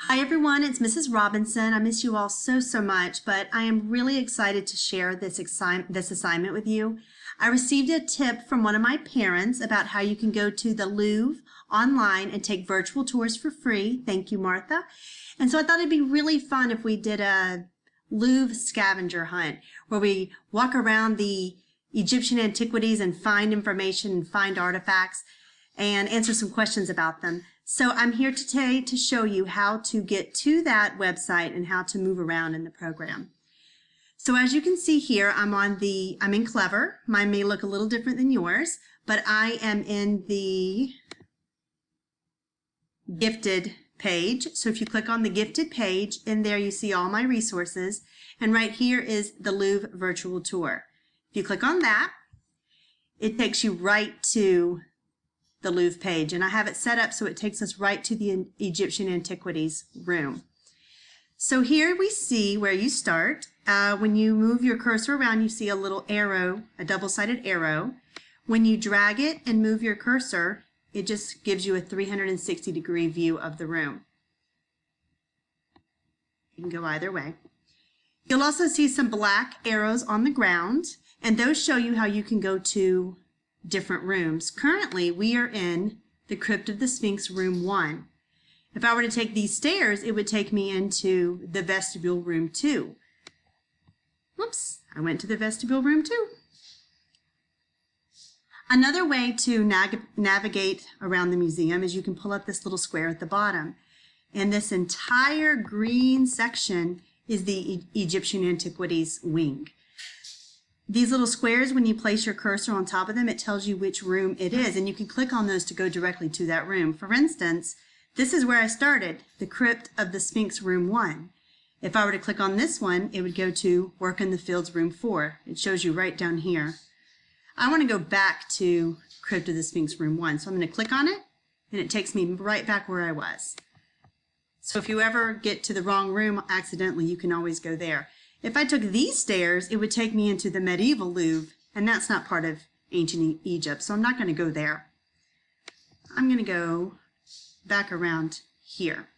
Hi everyone, it's Mrs. Robinson. I miss you all so much, but I am really excited to share this assignment with you. I received a tip from one of my parents about how you can go to the Louvre online and take virtual tours for free. Thank you, Martha. And so I thought it'd be really fun if we did a Louvre scavenger hunt where we walk around the Egyptian antiquities and find information and find artifacts and answer some questions about them. So I'm here today to show you how to get to that website and how to move around in the program. So as you can see here, I'm in Clever. Mine may look a little different than yours, but I am in the gifted page. So if you click on the gifted page, in there you see all my resources, and right here is the Louvre virtual tour. If you click on that, it takes you right to the Louvre page, and I have it set up so it takes us right to the Egyptian antiquities room. So here we see where you start. When you move your cursor around, you see a little arrow, a double-sided arrow. When you drag it and move your cursor, it just gives you a 360-degree view of the room. You can go either way. You'll also see some black arrows on the ground, and those show you how you can go to different rooms. Currently, we are in the Crypt of the Sphinx, room 1. If I were to take these stairs, it would take me into the vestibule, room 2. Whoops, I went to the vestibule, room 2. Another way to navigate around the museum is you can pull up this little square at the bottom. And this entire green section is the Egyptian antiquities wing. These little squares, when you place your cursor on top of them, it tells you which room it is, and you can click on those to go directly to that room. For instance, this is where I started, the Crypt of the Sphinx, room 1. If I were to click on this one, it would go to Work in the Fields, room 4. It shows you right down here. I want to go back to Crypt of the Sphinx, room 1, so I'm going to click on it, and it takes me right back where I was. So if you ever get to the wrong room accidentally, you can always go there. If I took these stairs, it would take me into the medieval Louvre, and that's not part of ancient Egypt, so I'm not going to go there. I'm going to go back around here.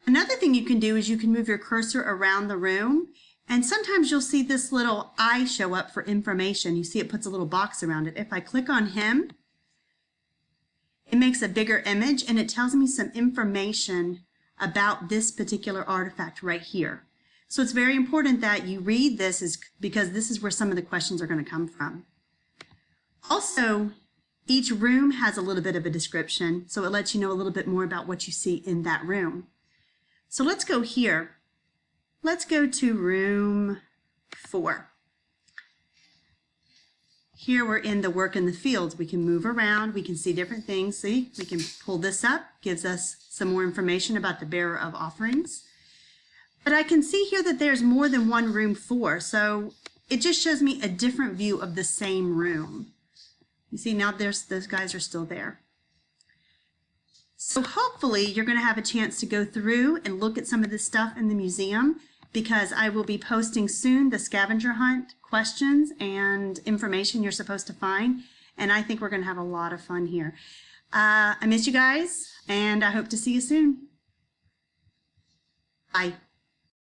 Another thing you can do is you can move your cursor around the room, and sometimes you'll see this little eye show up for information. You see it puts a little box around it. If I click on him, it makes a bigger image, and it tells me some information about this particular artifact right here. So it's very important that you read this because this is where some of the questions are going to come from. Also, each room has a little bit of a description, so it lets you know a little bit more about what you see in that room. So let's go here. Let's go to room 4. Here we're in the Work in the Fields. We can move around, we can see different things. See, we can pull this up, gives us some more information about the bearer of offerings. But I can see here that there's more than one room 4, so it just shows me a different view of the same room. You see, now those guys are still there. So hopefully you're going to have a chance to go through and look at some of this stuff in the museum, because I will be posting soon the scavenger hunt questions and information you're supposed to find, and I think we're going to have a lot of fun here. I miss you guys, and I hope to see you soon. Bye.